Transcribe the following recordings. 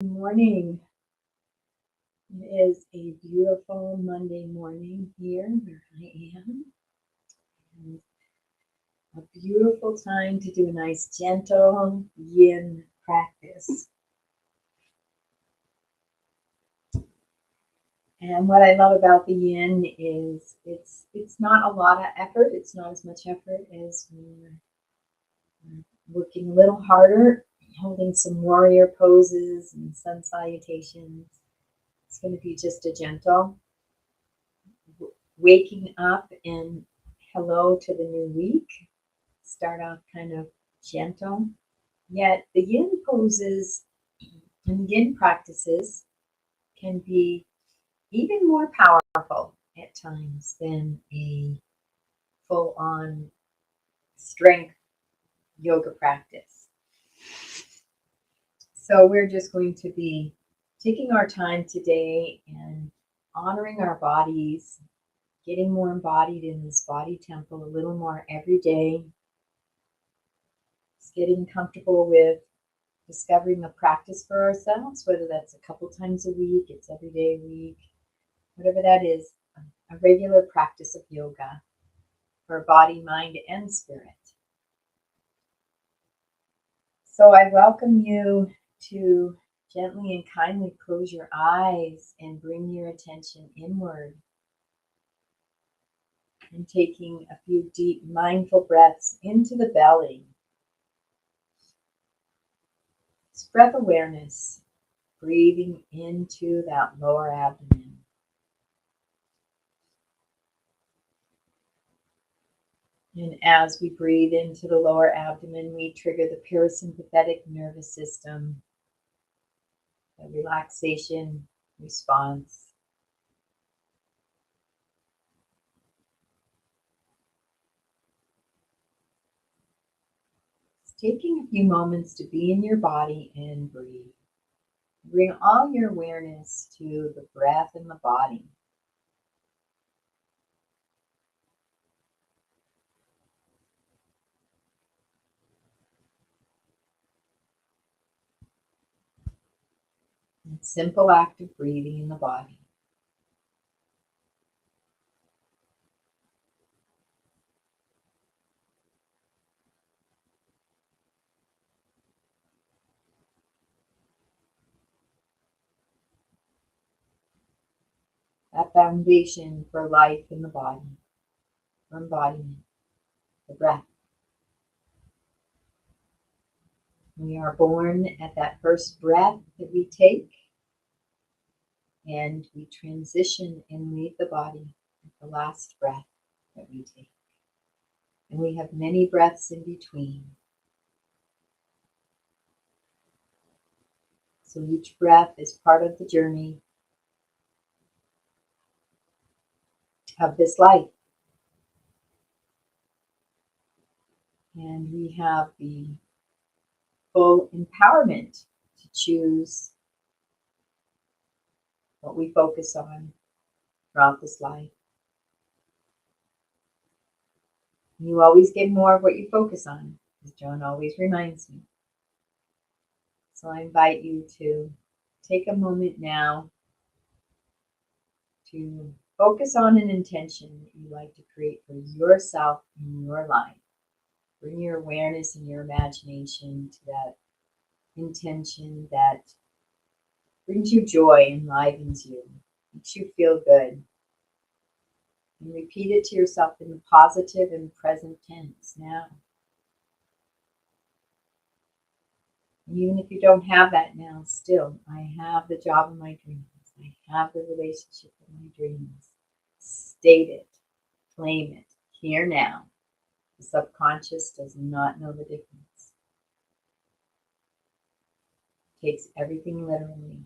Good morning. It is a beautiful Monday morning here where I am. And a beautiful time to do a nice gentle yin practice. And what I love about the yin is it's not a lot of effort. It's not as much effort as when we're working a little harder, holding some warrior poses and sun salutations. It's going to be just a gentle waking up and hello to the new week. Start off kind of gentle. Yet the yin poses and yin practices can be even more powerful at times than a full on strength yoga practice. So we're just going to be taking our time today and honoring our bodies, getting more embodied in this body temple a little more every day. Just getting comfortable with discovering a practice for ourselves, whether that's a couple times a week, it's every day a week, whatever that is, a regular practice of yoga for body, mind, and spirit. So I welcome you to gently and kindly close your eyes and bring your attention inward. And taking a few deep mindful breaths into the belly. It's breath awareness, breathing into that lower abdomen. And as we breathe into the lower abdomen, we trigger the parasympathetic nervous system, the relaxation response. Taking a few moments to be in your body and breathe. Bring all your awareness to the breath and the body. A simple act of breathing in the body. That foundation for life in the body, for embodiment, the breath. We are born at that first breath that we take, and we transition and leave the body at the last breath that we take. And we have many breaths in between. So each breath is part of the journey of this life. And we have the full empowerment to choose what we focus on throughout this life. You always get more of what you focus on, as Joan always reminds me. So I invite you to take a moment now to focus on an intention that you like to create for yourself in your life. Bring your awareness and your imagination to that intention that brings you joy, enlivens you, makes you feel good. And repeat it to yourself in the positive and present tense now. Even if you don't have that now, still, I have the job of my dreams. I have the relationship of my dreams. State it, claim it, here now. The subconscious does not know the difference. It takes everything literally.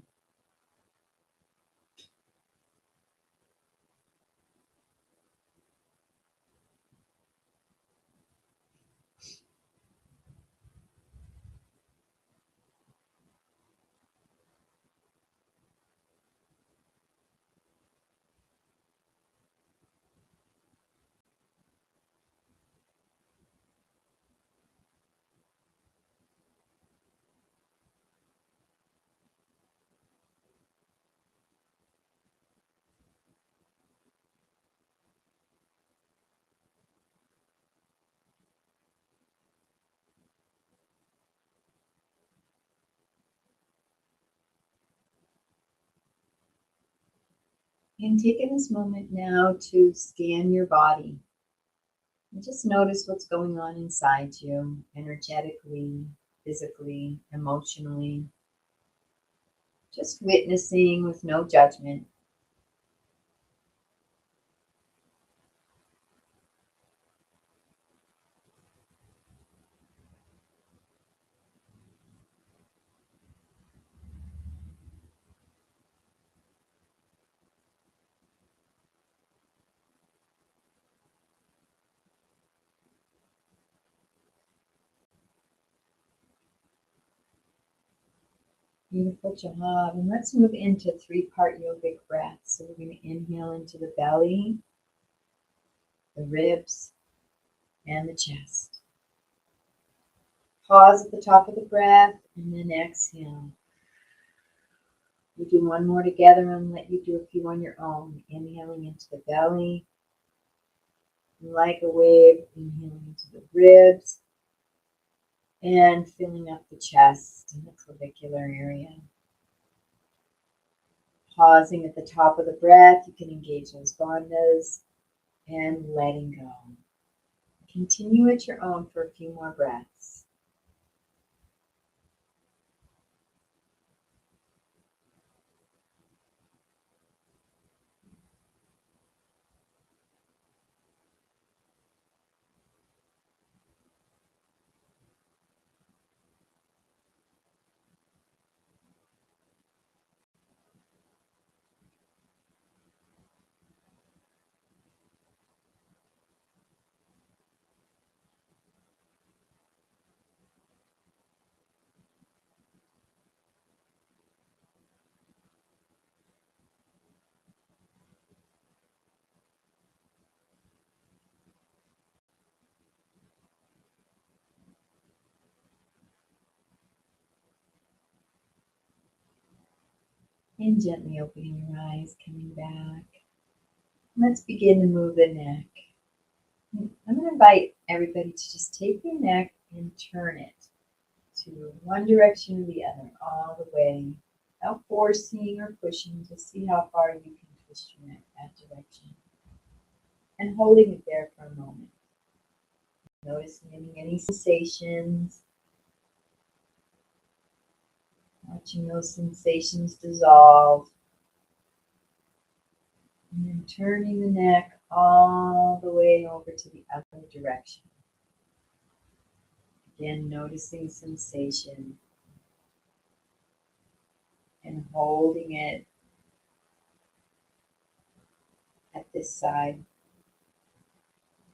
And taking this moment now to scan your body. And just notice what's going on inside you, energetically, physically, emotionally. Just witnessing with no judgment. Beautiful job. And let's move into three-part yogic breath. So we're going to inhale into the belly, the ribs, and the chest. Pause at the top of the breath and then exhale. We do one more together and let you do a few on your own. Inhaling into the belly, like a wave, inhaling into the ribs, and filling up the chest and the clavicular area. Pausing at the top of the breath, you can engage those bandhas and letting go. Continue at your own for a few more breaths. And gently opening your eyes, coming back. Let's begin to move the neck. I'm going to invite everybody to just take your neck and turn it to one direction or the other, all the way, without forcing or pushing, to see how far you can twist your neck that direction. And holding it there for a moment. Noticing any sensations, watching those sensations dissolve, and then turning the neck all the way over to the other direction. Again, noticing sensation and holding it at this side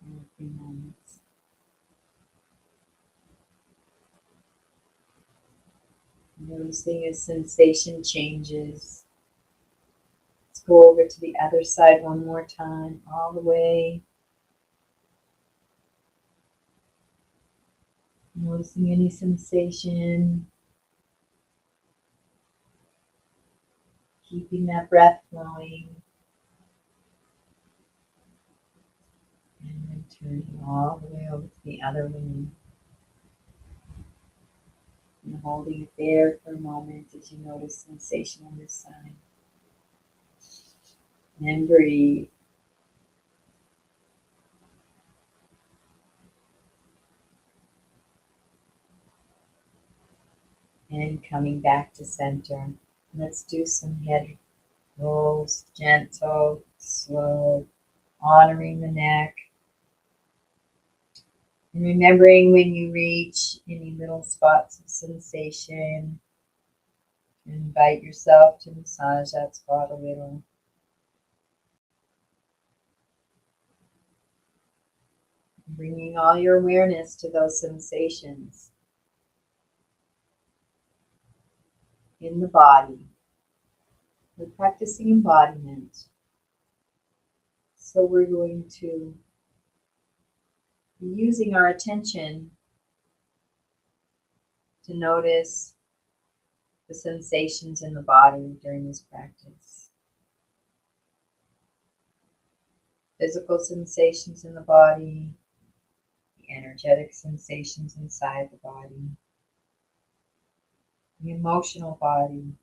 for a few moments. Noticing as sensation changes. Let's go over to the other side one more time, all the way. Noticing any sensation. Keeping that breath flowing. And then turning all the way over to the other one. And holding it there for a moment as you notice sensation on this side. And breathe. And coming back to center. Let's do some head rolls, gentle, slow, honoring the neck. And remembering when you reach any little spots of sensation, invite yourself to massage that spot a little. Bringing all your awareness to those sensations in the body. We're practicing embodiment. So we're going to be using our attention to notice the sensations in the body during this practice. Physical sensations in the body, the energetic sensations inside the body, the emotional body,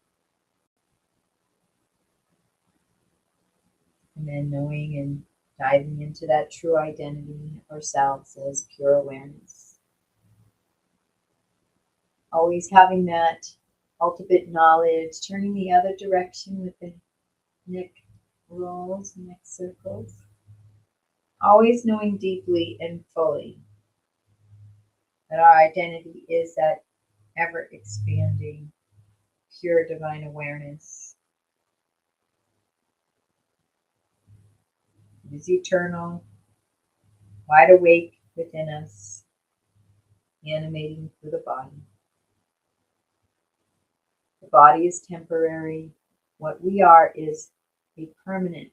And then knowing and diving into that true identity of ourselves as pure awareness. Always having that ultimate knowledge, turning the other direction with the neck rolls, neck circles. Always knowing deeply and fully that our identity is that ever expanding, pure divine awareness. It is eternal, wide awake within us, animating through the body. The body is temporary. What we are is a permanent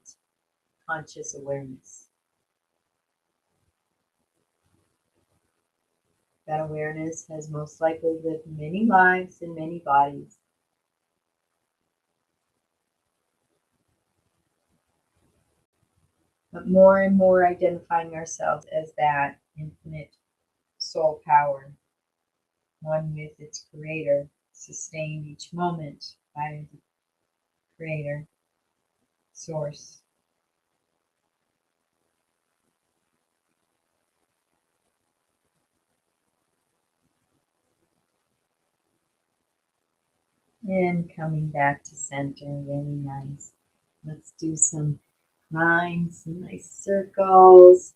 conscious awareness. That awareness has most likely lived many lives in many bodies. But more and more identifying ourselves as that infinite soul power, one with its creator, sustained each moment by the creator, source. And coming back to center, really nice. Let's do some lines, some nice circles,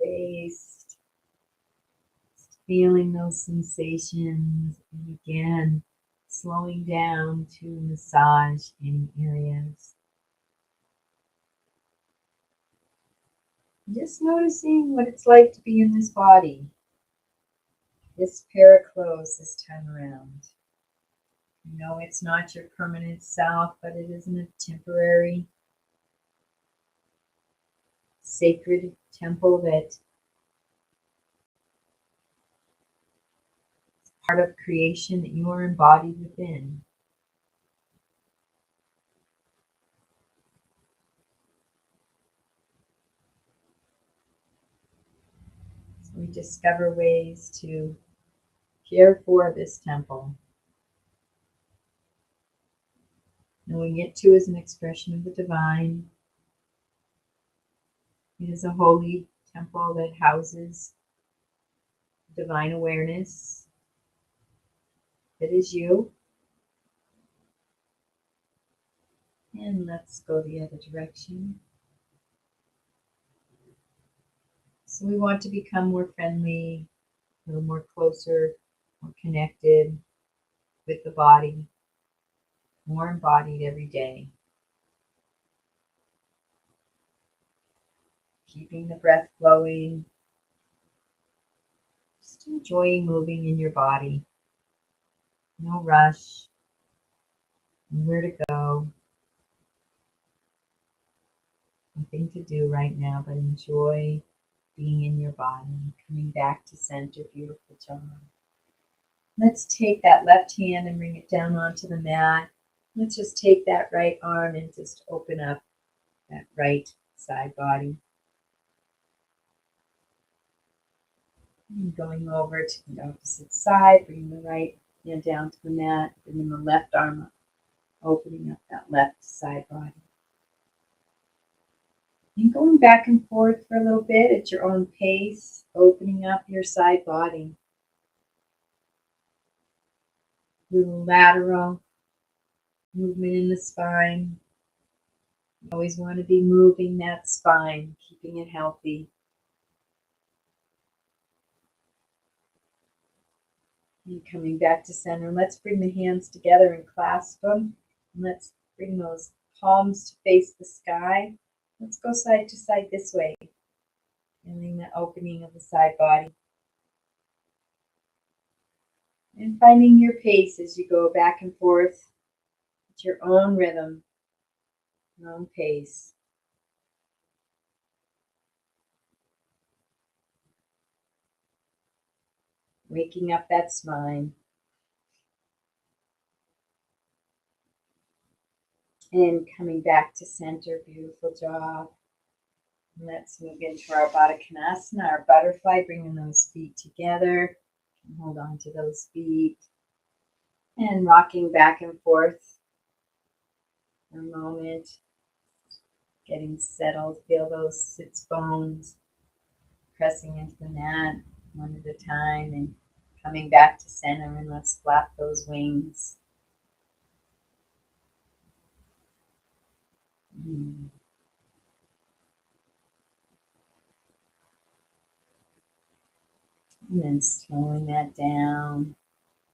based, feeling those sensations, and again, slowing down to massage any areas. Just noticing what it's like to be in this body, this pair of clothes this time around. You know, it's not your permanent self, but it isn't a temporary sacred temple that part of creation that you are embodied within. So we discover ways to care for this temple, knowing it too is an expression of the divine. It is a holy temple that houses divine awareness that is you. And let's go the other direction. So we want to become more friendly, a little more closer, more connected with the body, more embodied every day. Keeping the breath flowing, just enjoying moving in your body. No rush, nowhere to go, nothing to do right now, but enjoy being in your body, coming back to center. Beautiful job. Let's take that left hand and bring it down onto the mat. Let's just take that right arm and just open up that right side body. And going over to the opposite side, bringing the right hand down to the mat, bringing the left arm up, opening up that left side body. And going back and forth for a little bit at your own pace, opening up your side body. Little lateral movement in the spine. You always want to be moving that spine, keeping it healthy. And coming back to center. Let's bring the hands together and clasp them. And let's bring those palms to face the sky. Let's go side to side this way. Feeling the opening of the side body. And finding your pace as you go back and forth at your own rhythm, your own pace. Waking up that spine. And coming back to center. Beautiful job. Let's move into our Baddha Konasana, our butterfly, bringing those feet together. Hold on to those feet. And rocking back and forth for a moment. getting settled. Feel those sits bones pressing into the mat one at a time and coming back to center, and let's flap those wings. And then slowing that down.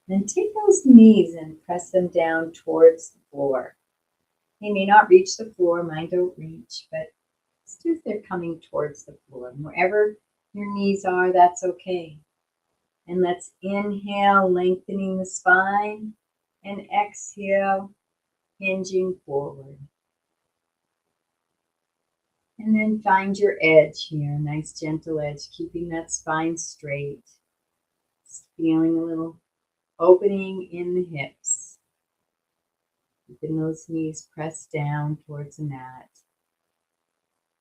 Then take those knees and press them down towards the floor. They may not reach the floor, mine don't reach, but it's just they're coming towards the floor. And wherever your knees are, that's okay. And let's inhale, lengthening the spine, and exhale, hinging forward. And then find your edge here, nice gentle edge, keeping that spine straight. Just feeling a little opening in the hips. Keeping those knees pressed down towards the mat.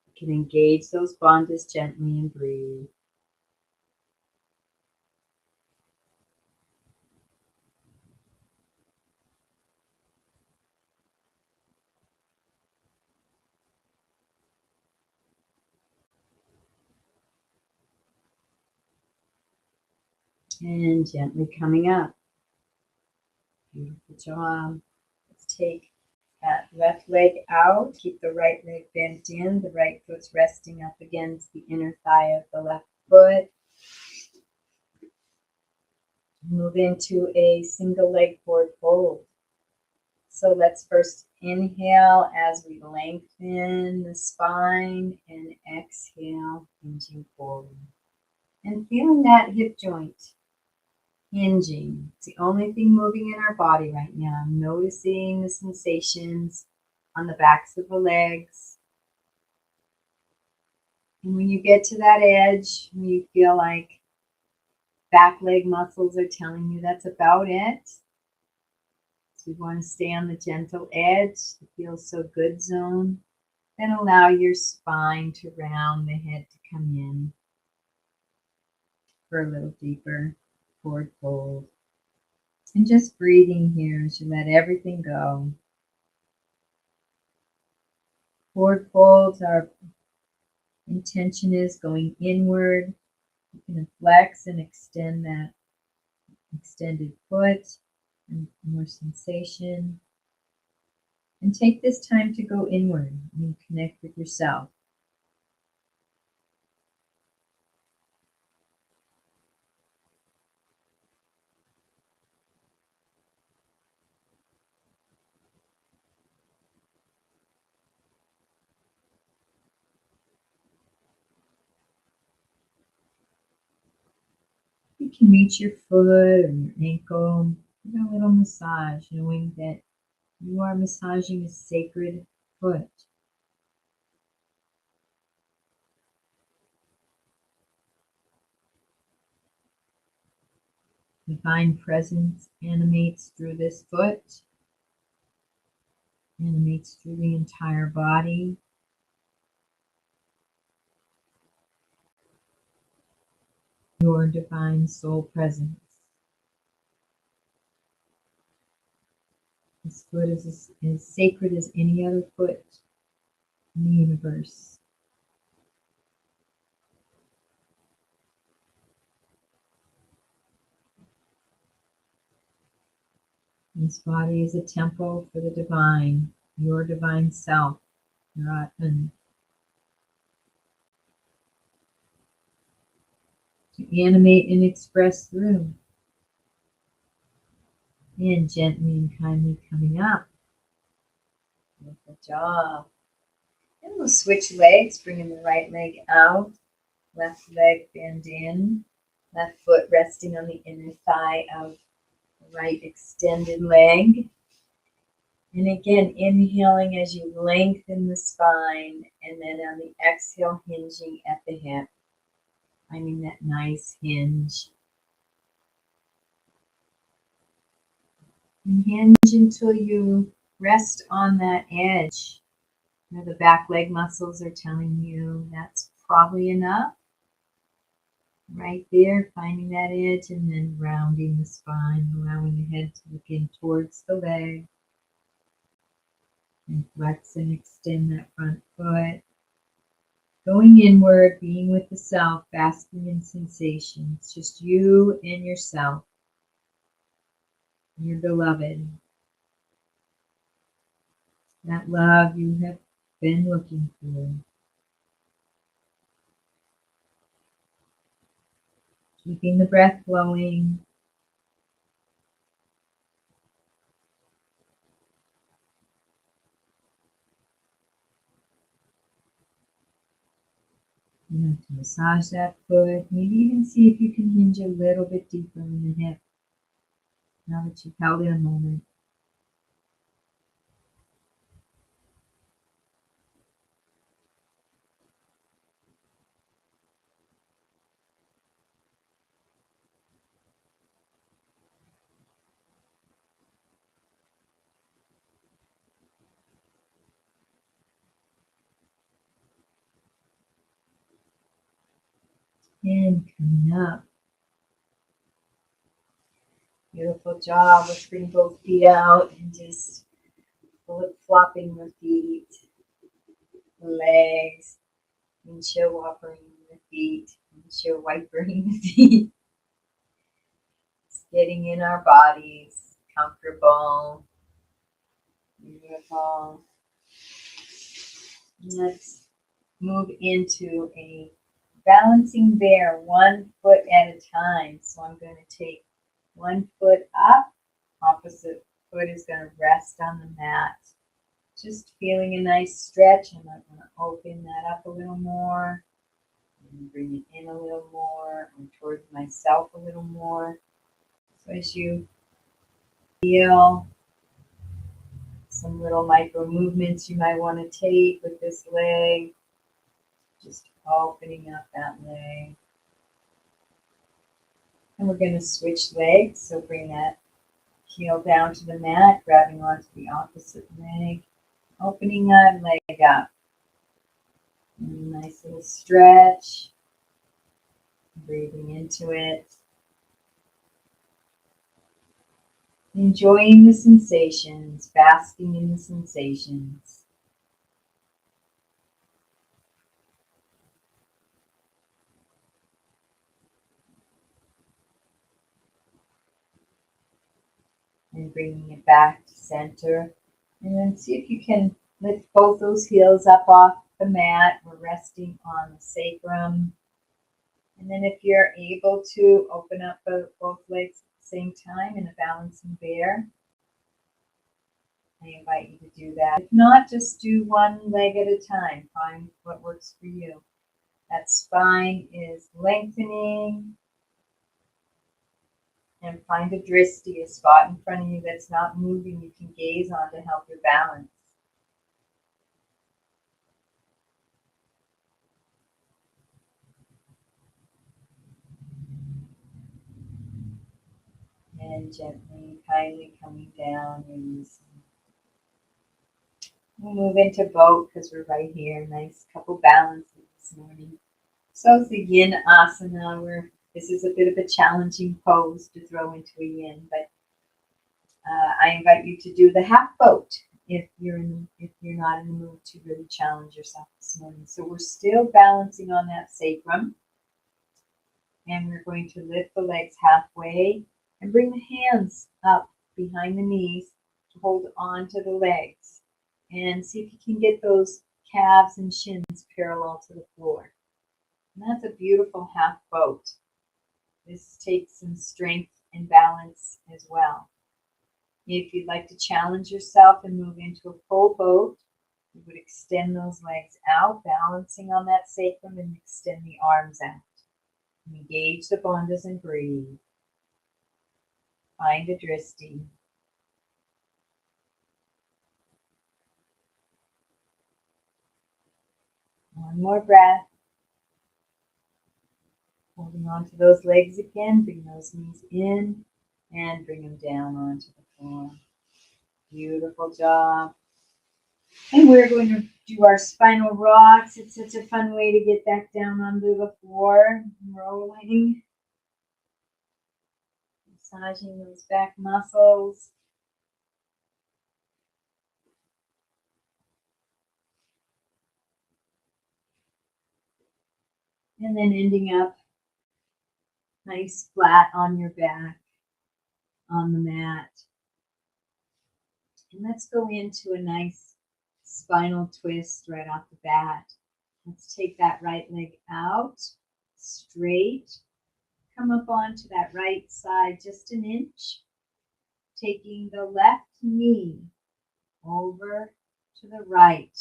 You can engage those bandhas gently and breathe. And gently coming up. Beautiful job. Let's take that left leg out. Keep the right leg bent in. The right foot's resting up against the inner thigh of the left foot. Move into a single leg forward fold. So let's first inhale as we lengthen the spine and exhale, hinging forward. And feeling that hip joint hinging. It's the only thing moving in our body right now. Noticing the sensations on the backs of the legs. And when you get to that edge, when you feel like back leg muscles are telling you that's about it. So we want to stay on the gentle edge, the feel so good zone. Then allow your spine to round, the head to come in for a little deeper forward fold. And just breathing here as you let everything go. Forward folds, our intention is going inward. You can flex and extend that extended foot and more sensation. And take this time to go inward and connect with yourself. You can reach your foot or your ankle. Give a little massage, knowing that you are massaging a sacred foot. Divine presence animates through this foot, animates through the entire body. Your divine soul presence. This foot is as sacred as any other foot in the universe. This body is a temple for the divine, your divine self, your Atman. To animate and express through. And gently and kindly coming up. Good job. And we'll switch legs, bringing the right leg out, left leg bend in, left foot resting on the inner thigh of the right extended leg. And again, inhaling as you lengthen the spine, and then on the exhale, hinging at the hip, finding that nice hinge. And hinge until you rest on that edge where the back leg muscles are telling you that's probably enough. Right there, finding that edge and then rounding the spine, allowing the head to look in towards the leg. And flex and extend that front foot. Going inward, being with the self, basking in sensations. Just you and yourself, your beloved. That love you have been looking for. Keeping the breath flowing. You have to massage that foot. Maybe even see if you can hinge a little bit deeper in the hip. Now that you've held it a moment. And coming up. Beautiful job. Let's bring both feet out and just flip-flopping the feet, the legs, windshield wipering the feet, windshield wipering the feet. Just getting in our bodies, comfortable, beautiful. Let's move into a balancing bear, 1 foot at a time. So I'm going to take 1 foot up, opposite foot is going to rest on the mat. Just feeling a nice stretch. I'm going to open that up a little more and bring it in a little more and towards myself a little more. So as you feel some little micro movements you might want to take with this leg, just opening up that leg. And we're going to switch legs. So bring that heel down to the mat, grabbing onto the opposite leg, opening that leg up. And a nice little stretch, breathing into it. Enjoying the sensations, basking in the sensations. And bringing it back to center. And then see if you can lift both those heels up off the mat. We're resting on the sacrum. And then if you're able to open up both legs at the same time in a balancing bear, I invite you to do that. If not, just do one leg at a time. Find what works for you. That spine is lengthening. And find a drishti, a spot in front of you that's not moving, you can gaze on to help your balance. And gently, kindly coming down, releasing. We'll move into boat because we're right here. Nice couple balances this morning. So it's the Yin Asana, where this is a bit of a challenging pose to throw into a yin, but I invite you to do the half boat if you're not in the mood to really challenge yourself this morning. So we're still balancing on that sacrum, and we're going to lift the legs halfway and bring the hands up behind the knees to hold on to the legs, and see if you can get those calves and shins parallel to the floor. And that's a beautiful half boat. This takes some strength and balance as well. If you'd like to challenge yourself and move into a full boat, you would extend those legs out, balancing on that sacrum, and extend the arms out. Engage the bandhas and breathe. Find a drishti. One more breath. Holding on to those legs again, bring those knees in and bring them down onto the floor. Beautiful job. And we're going to do our spinal rocks. It's such a fun way to get back down onto the floor. Rolling. Massaging those back muscles. And then ending up nice flat on your back on the mat. And let's go into a nice spinal twist right off the bat. Let's take that right leg out, straight. Come up onto that right side just an inch. Taking the left knee over to the right.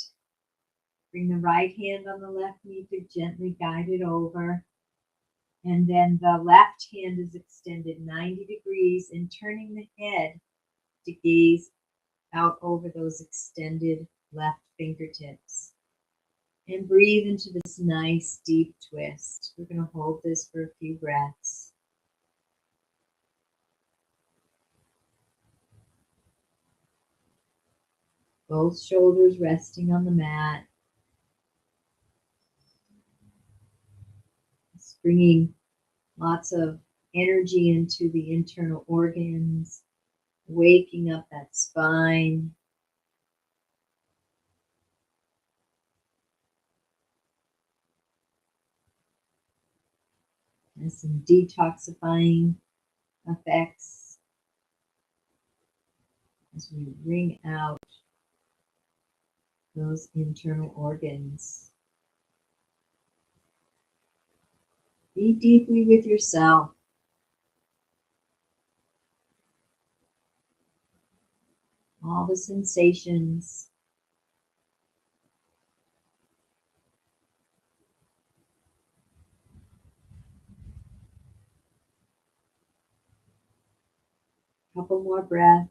Bring the right hand on the left knee to gently guide it over. And then the left hand is extended 90 degrees and turning the head to gaze out over those extended left fingertips. And breathe into this nice deep twist. We're going to hold this for a few breaths. Both shoulders resting on the mat. It's bringing lots of energy into the internal organs, waking up that spine. And some detoxifying effects as we wring out those internal organs. Be deeply with yourself. All the sensations. Couple more breaths.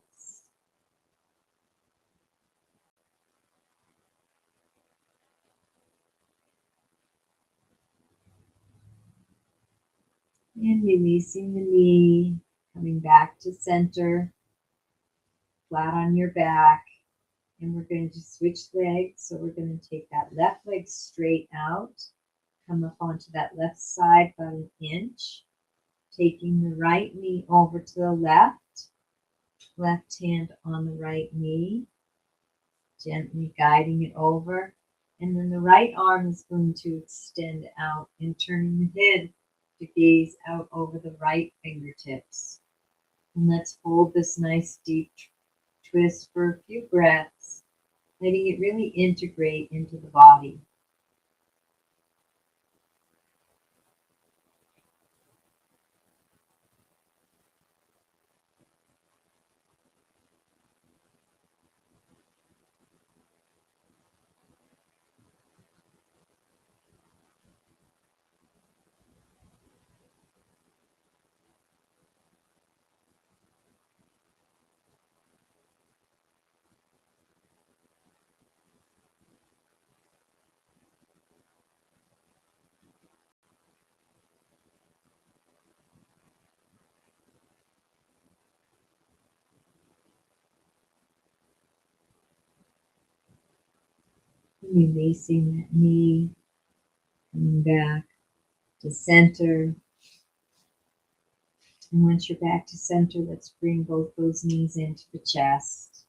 And releasing the knee, coming back to center, flat on your back. And we're going to switch legs. So we're going to take that left leg straight out, come up onto that left side about an inch, taking the right knee over to the left hand on the right knee, gently guiding it over. And then the right arm is going to extend out and turning the head to gaze out over the right fingertips. And let's hold this nice deep twist for a few breaths, letting it really integrate into the body. Releasing that knee, coming back to center. And once you're back to center, let's bring both those knees into the chest.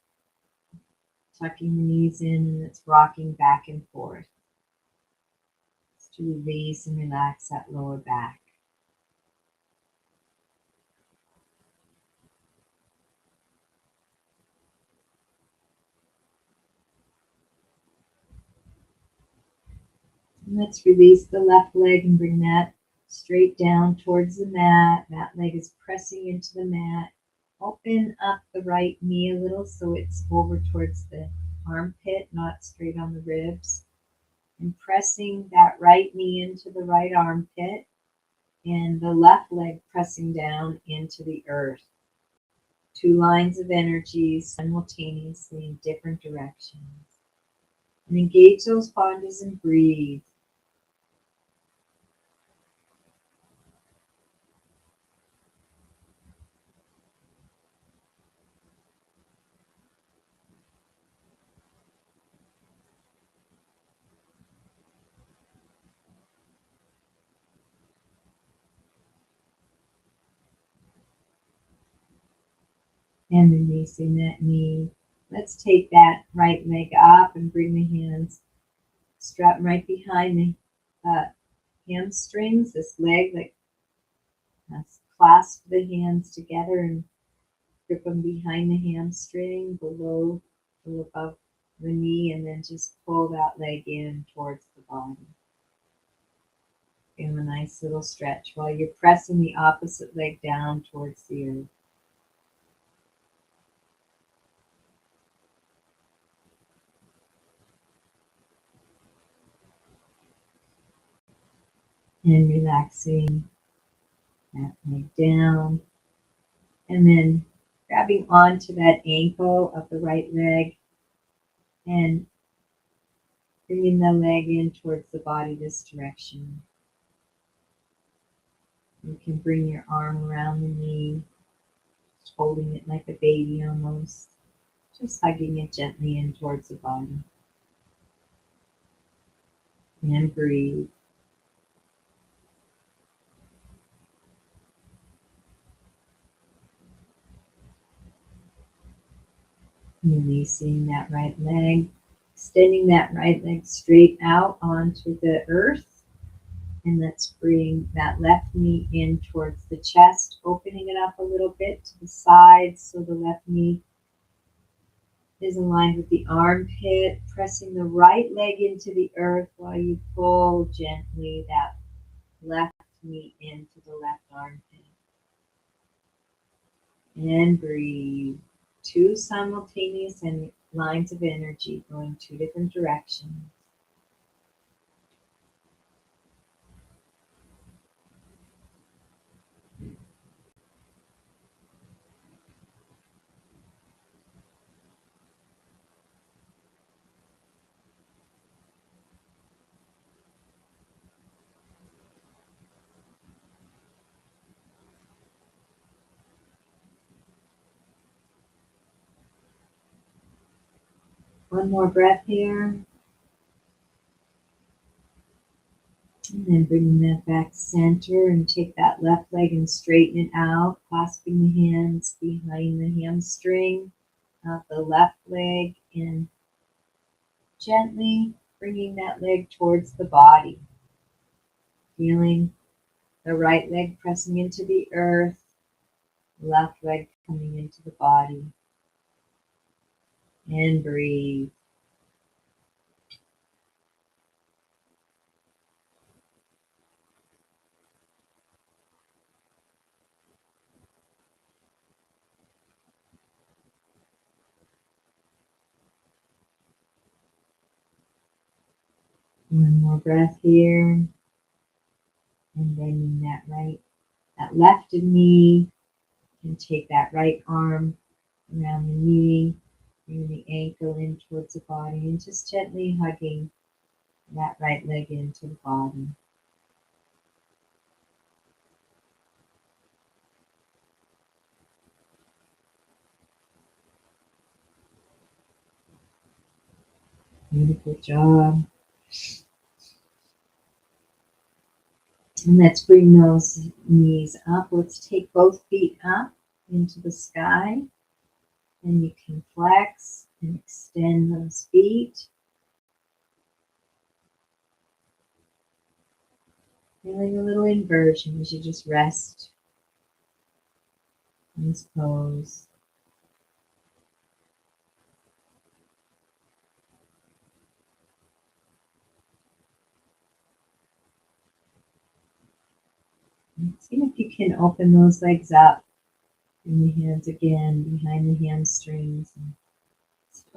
Tucking the knees in, and it's rocking back and forth. Just to release and relax that lower back. And let's release the left leg and bring that straight down towards the mat. That leg is pressing into the mat. Open up the right knee a little so it's over towards the armpit, not straight on the ribs. And pressing that right knee into the right armpit and the left leg pressing down into the earth. Two lines of energy simultaneously in different directions. And engage those bandhas and breathe. And releasing that knee. Let's take that right leg up and bring the hands, strap them right behind the hamstrings, this leg, like clasp the hands together and grip them behind the hamstring, below or above the knee, and then just pull that leg in towards the body. Give a nice little stretch while you're pressing the opposite leg down towards the earth. And relaxing that leg down. And then grabbing onto that ankle of the right leg and bringing the leg in towards the body this direction. You can bring your arm around the knee, just holding it like a baby almost. Just hugging it gently in towards the body. And breathe. Releasing that right leg, extending that right leg straight out onto the earth. And let's bring that left knee in towards the chest, opening it up a little bit to the side so the left knee is aligned with the armpit. Pressing the right leg into the earth while you pull gently that left knee into the left armpit. And breathe. Two simultaneous lines of energy going two different directions. One more breath here. And then bringing that back center and take that left leg and straighten it out, clasping the hands behind the hamstring of the left leg and gently bringing that leg towards the body. Feeling the right leg pressing into the earth, left leg coming into the body. And breathe. One more breath here. And bending that left knee, and take that right arm around the knee, bring the ankle in towards the body, and just gently hugging that right leg into the body. Beautiful job. And let's bring those knees up. Let's take both feet up into the sky. And you can flex and extend those feet. Feeling a little inversion as you just rest in this pose. And see if you can open those legs up. Bring the hands again behind the hamstrings. And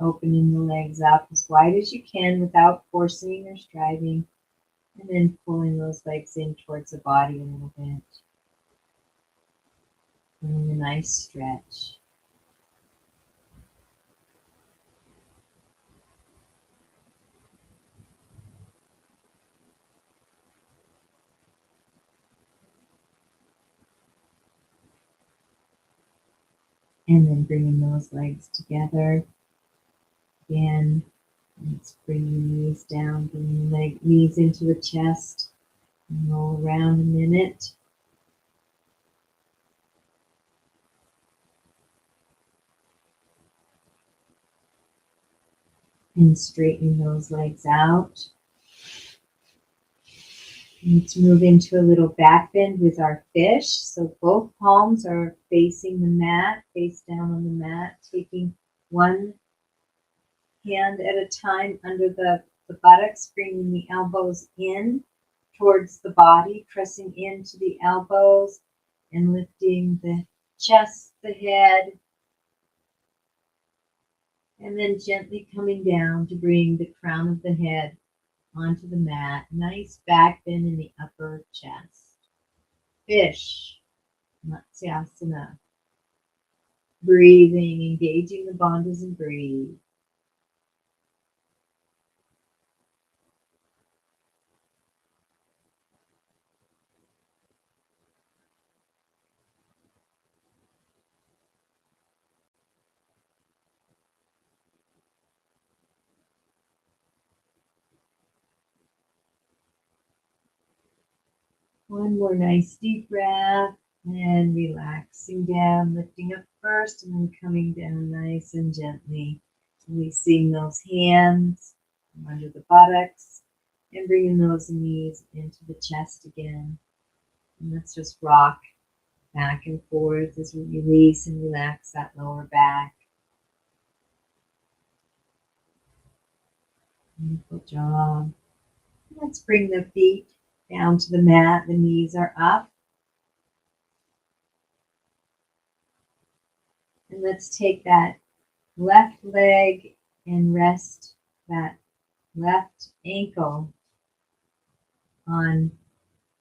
opening the legs up as wide as you can without forcing or striving. And then pulling those legs in towards the body a little bit. Feeling a nice stretch. And then bringing those legs together. Again, let's bring the knees down, bring the knees into the chest. And roll around a minute. And straightening those legs out. Let's move into a little back bend with our fish. So both palms are facing the mat, face down on the mat, taking one hand at a time under the buttocks, bringing the elbows in towards the body, pressing into the elbows and lifting the chest, the head, and then gently coming down to bring the crown of the head onto the mat. Nice back bend in the upper chest. Fish, Matsyasana. Breathing, engaging the bandhas and breathe. One more nice deep breath and relaxing down, lifting up first and then coming down nice and gently. Releasing those hands from under the buttocks and bringing those knees into the chest again. And let's just rock back and forth as we release and relax that lower back. Wonderful job. Let's bring the feet down to the mat. The knees are up. And let's take that left leg and rest that left ankle on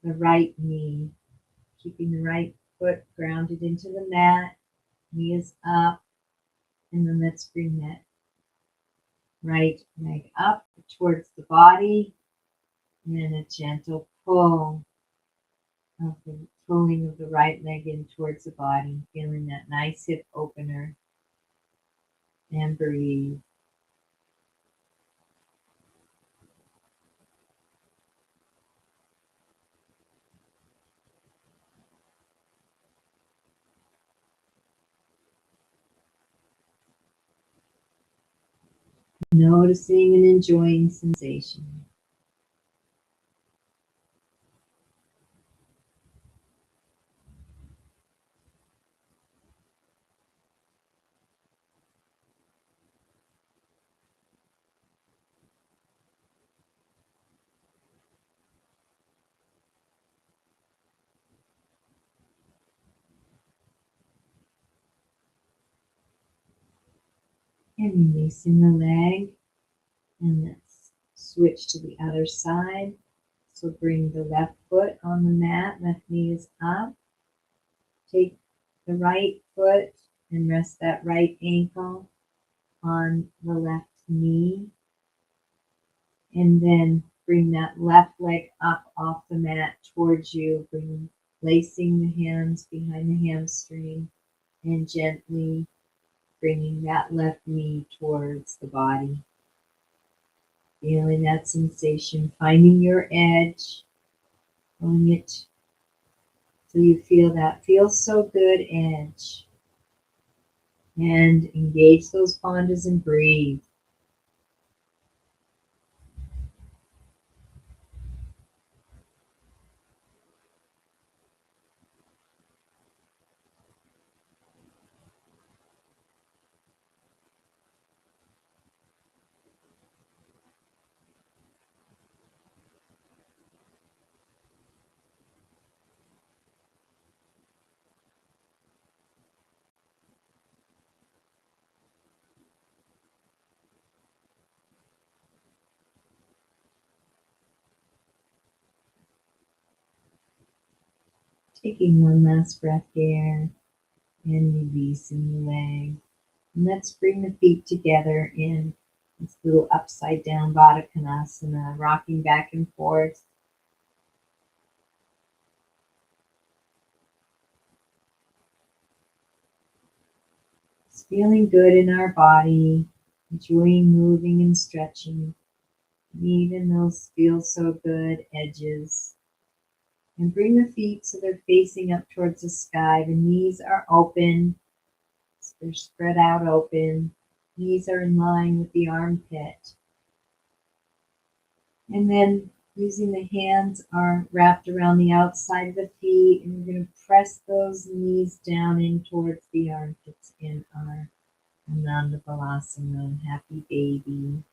the right knee, keeping the right foot grounded into the mat, knee is up, and then let's bring that right leg up towards the body, and a gentle pull of the pulling of the right leg in towards the body, feeling that nice hip opener, and breathe. Noticing and enjoying sensation. And releasing the leg. And let's switch to the other side. So bring the left foot on the mat, left knee is up. Take the right foot and rest that right ankle on the left knee. And then bring that left leg up off the mat towards you, placing the hands behind the hamstring and gently bringing that left knee towards the body. Feeling that sensation, finding your edge, pulling it so you feel that feels so good edge. And engage those bandhas and breathe. Taking one last breath here and releasing the leg. And let's bring the feet together in this little upside down Baddha Konasana, rocking back and forth. Just feeling good in our body, enjoying moving and stretching, even those feel so good edges. And bring the feet so they're facing up towards the sky. The knees are open. They're spread out open. Knees are in line with the armpit. And then Using the hands are wrapped around the outside of the feet, and we're going to press those knees down in towards the armpits in our Ananda Balasana, happy baby.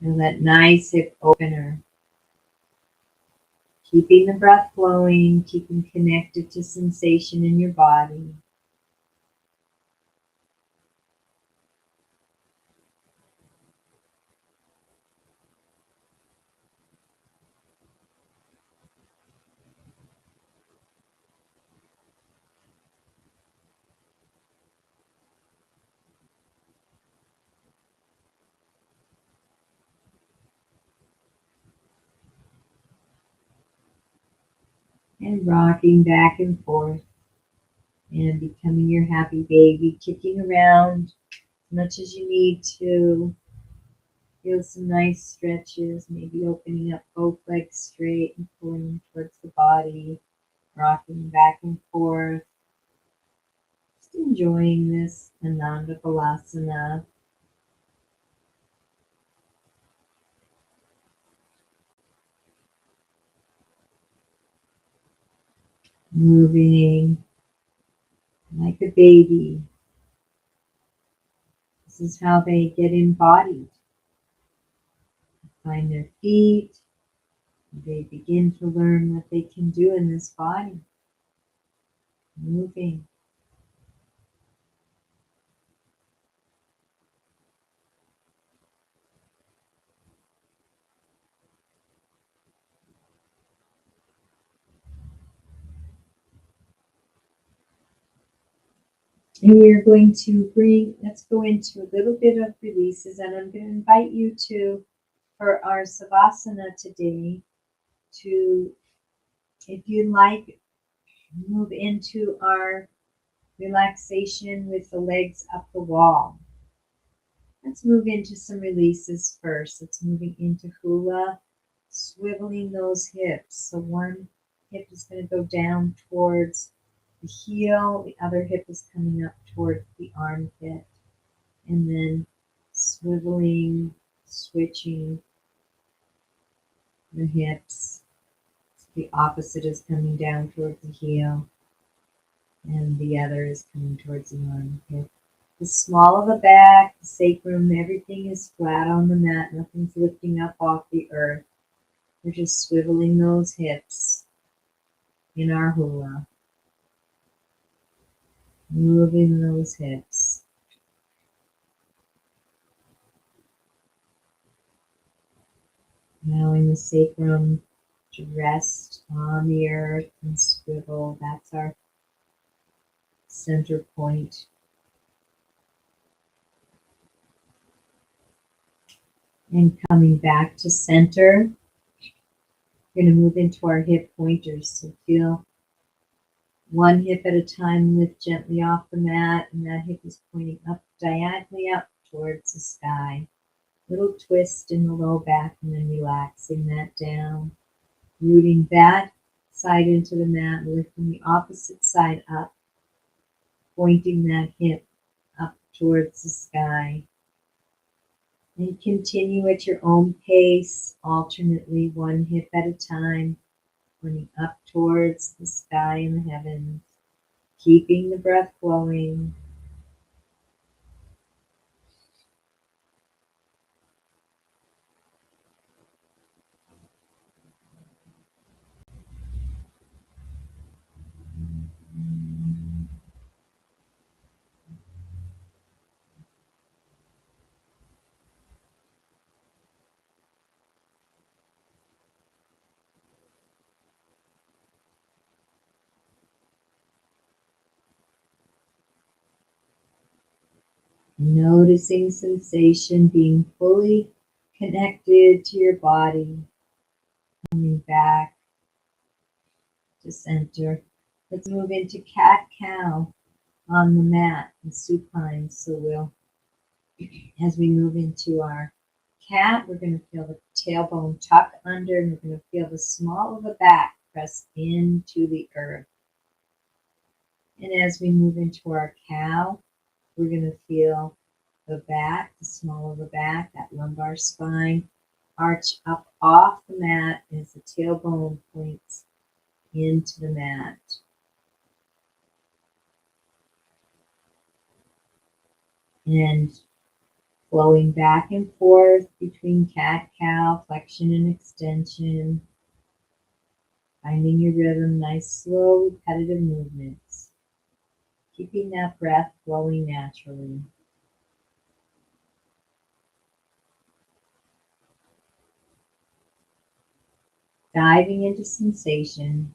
And that nice hip opener. Keeping the breath flowing, keeping connected to sensation in your body. And rocking back and forth. And becoming your happy baby, kicking around as much as you need to. Feel some nice stretches, maybe opening up both legs straight and pulling towards the body, rocking back and forth. Just enjoying this Ananda Balasana. Moving like a baby. This is how they get embodied. Find their feet. They begin to learn what they can do in this body. Moving. And we are going to let's go into a little bit of releases, and I'm going to invite you to, for our Savasana today, to, if you like, move into our relaxation with the legs up the wall. Let's move into some releases first. Let's moving into hula, swiveling those hips. So one hip is going to go down towards the heel, the other hip is coming up towards the armpit, and then swiveling, switching the hips. The opposite is coming down towards the heel, and the other is coming towards the armpit. The small of the back, the sacrum, everything is flat on the mat. Nothing's lifting up off the earth. We're just swiveling those hips in our hula. Moving those hips. Allowing the sacrum to rest on the earth and swivel. That's our center point. And coming back to center, we're going to move into our hip pointers. So feel one hip at a time, lift gently off the mat, and that hip is pointing up, diagonally up towards the sky. Little twist in the low back, and then relaxing that down. Rooting that side into the mat, and lifting the opposite side up, pointing that hip up towards the sky. And continue at your own pace, alternately one hip at a time, pointing up towards the sky and the heavens, keeping the breath flowing. Noticing sensation, being fully connected to your body, coming back to center. Let's move into cat-cow on the mat and supine. So as we move into our cat, we're going to feel the tailbone tuck under, and we're going to feel the small of the back press into the earth. And as we move into our cow, we're going to feel the back, the small of the back, that lumbar spine, Arch up off the mat as the tailbone points into the mat. And flowing back and forth between cat-cow, flexion and extension. Finding your rhythm, nice, slow, repetitive movements. Keeping that breath flowing naturally. Diving into sensation.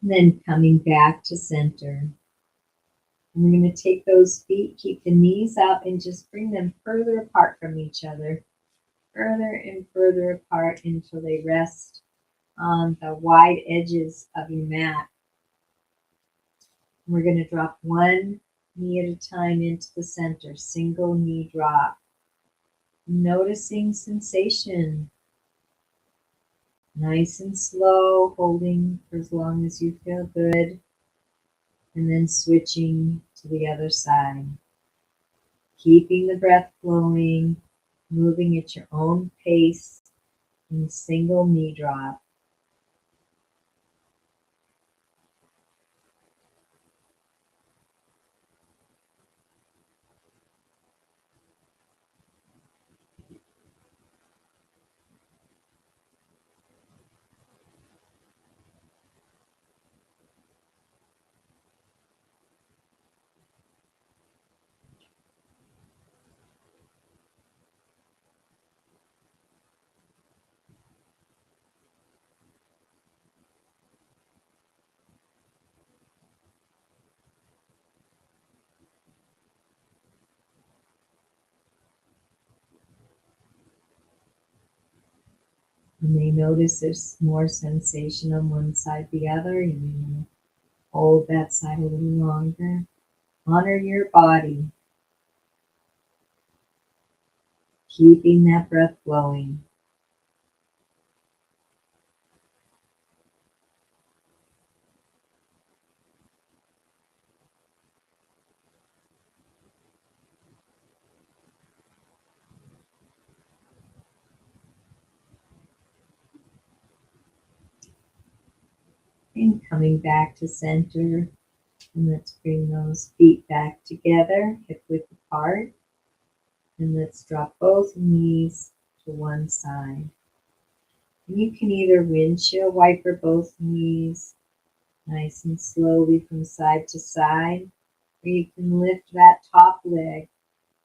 And then coming back to center. And we're going to take those feet, keep the knees up, and just bring them further apart from each other. Further and further apart until they rest on the wide edges of your mat. We're going to drop one knee at a time into the center. Single knee drop. Noticing sensation. Nice and slow, holding for as long as you feel good. And then switching to the other side. Keeping the breath flowing, moving at your own pace in single knee drop. You may notice there's more sensation on one side, the other. You may want to hold that side a little longer. Honor your body. Keeping that breath flowing. And coming back to center. And let's bring those feet back together, hip width apart. And let's drop both knees to one side. And you can either windshield wiper both knees nice and slowly from side to side, or you can lift that top leg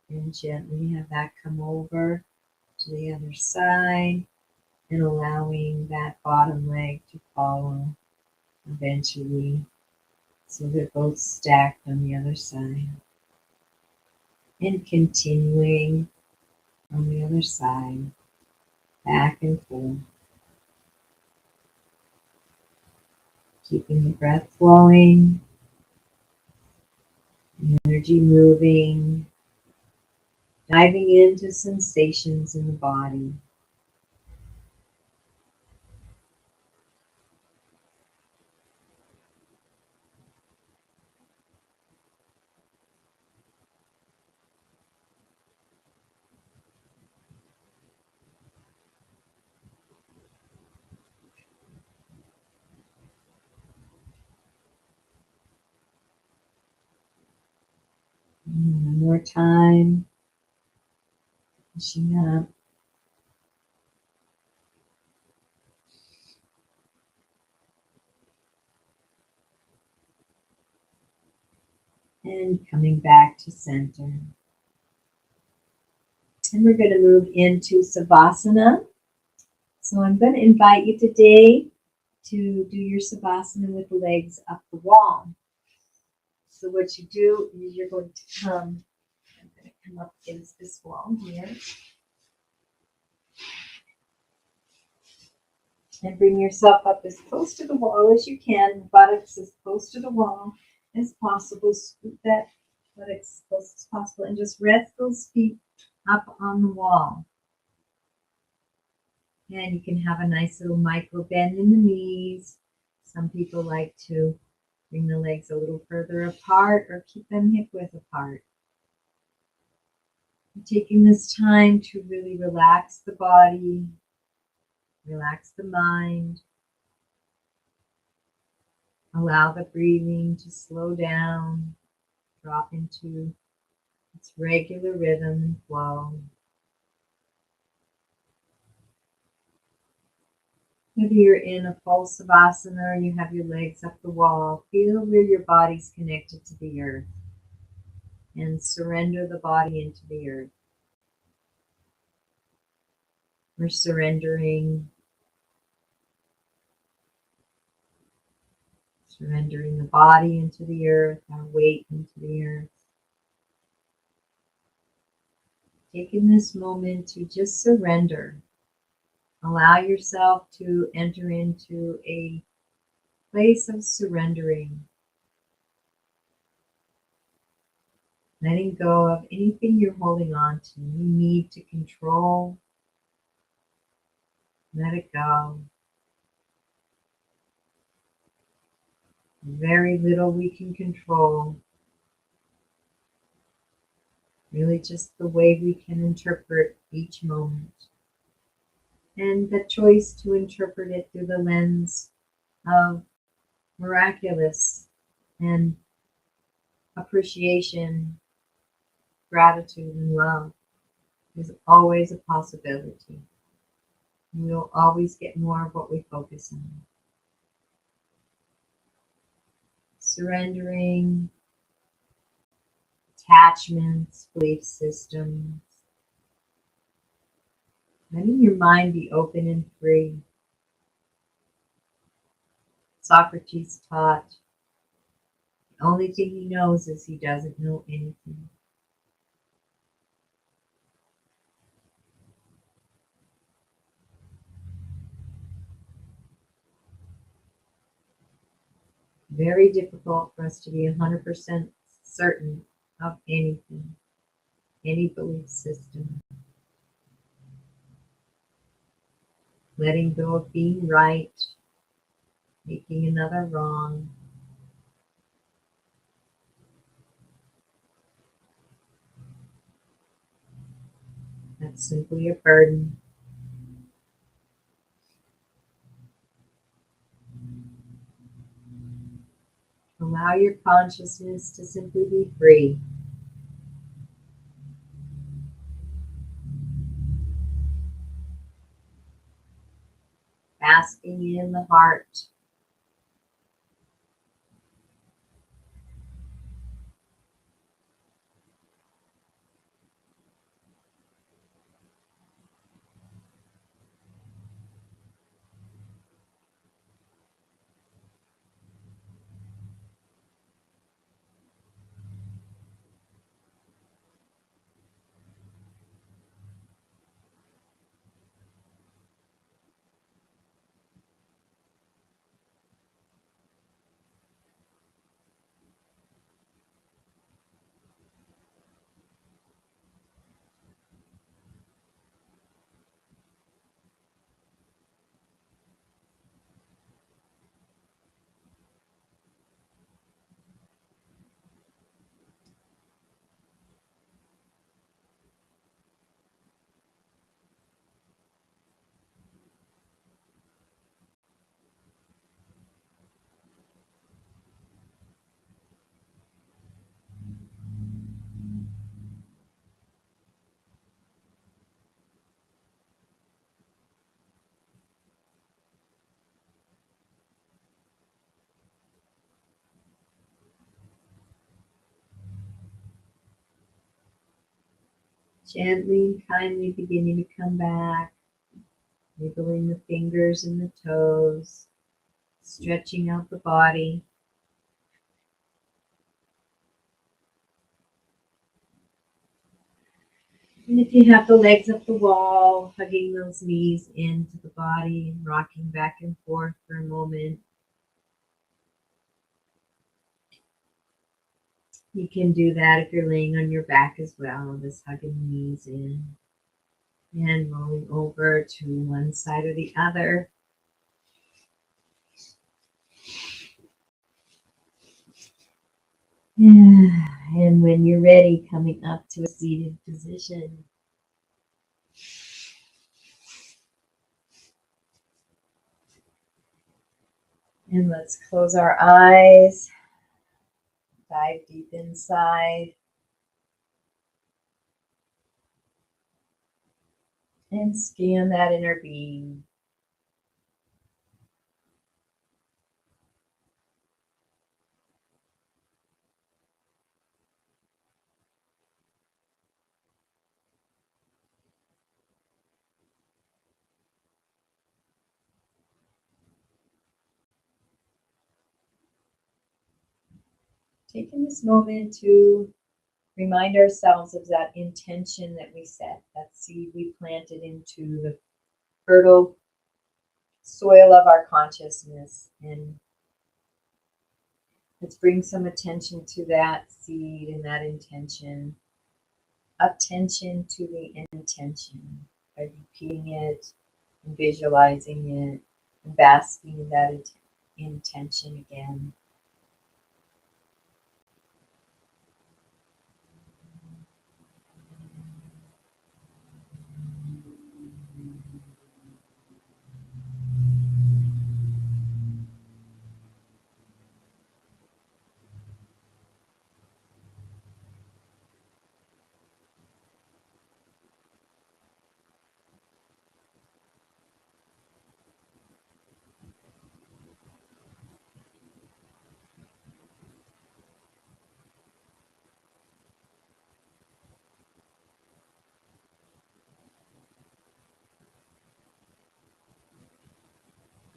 and gently have that come over to the other side and allowing that bottom leg to follow eventually. So they're both stacked on the other side. And continuing on the other side, back and forth. Keeping the breath flowing, energy moving, diving into sensations in the body. One more time. Pushing up. And coming back to center. And we're going to move into Savasana. So I'm going to invite you today to do your Savasana with the legs up the wall. So what you do is you're going to come, I'm going to come up against this wall here. And bring yourself up as close to the wall as you can, buttocks as close to the wall as possible. Scoot that buttocks as close as possible and just rest those feet up on the wall. And you can have a nice little micro bend in the knees. Some people like to bring the legs a little further apart or keep them hip width apart. Taking this time to really relax the body, relax the mind, allow the breathing to slow down, drop into its regular rhythm and flow. Whether you're in a full Savasana or you have your legs up the wall, feel where your body's connected to the earth and surrender the body into the earth. We're surrendering the body into the earth, our weight into the earth. Taking this moment to just surrender. Allow yourself to enter into a place of surrendering. Letting go of anything you're holding on to. You need to control. Let it go. Very little we can control. Really just the way we can interpret each moment. And the choice to interpret it through the lens of miraculous and appreciation, gratitude, and love is always a possibility. We'll always get more of what we focus on. Surrendering attachments, belief systems. Letting your mind be open and free. Socrates taught, the only thing he knows is he doesn't know anything. Very difficult for us to be 100% certain of anything, any belief system. Letting go of being right, making another wrong. That's simply a burden. Allow your consciousness to simply be free. Basking in the heart. Gently and kindly beginning to come back, wiggling the fingers and the toes, stretching out the body. And if you have the legs up the wall, hugging those knees into the body and rocking back and forth for a moment. You can do that if you're laying on your back as well, just hugging the knees in and rolling over to one side or the other. And when you're ready, coming up to a seated position. And let's close our eyes, dive deep inside, and scan that inner being. Taking this moment to remind ourselves of that intention that we set, that seed we planted into the fertile soil of our consciousness. And let's bring some attention to that seed and that intention. Attention to the intention by repeating it and visualizing it and basking in that intention again.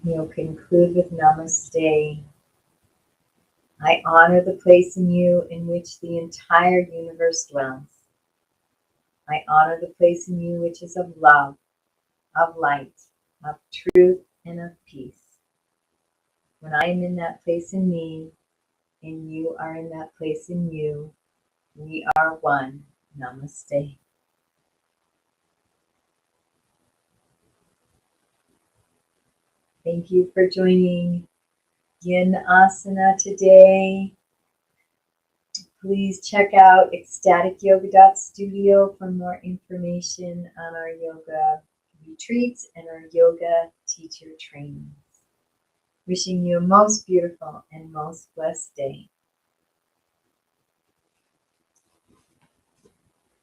We'll conclude with Namaste. I honor the place in you in which the entire universe dwells. I honor the place in you which is of love, of light, of truth, and of peace. When I am in that place in me, and you are in that place in you, we are one. Namaste. Thank you for joining Yin Asana today. Please check out EcstaticYoga.Studio for more information on our yoga retreats and our yoga teacher trainings. Wishing you a most beautiful and most blessed day.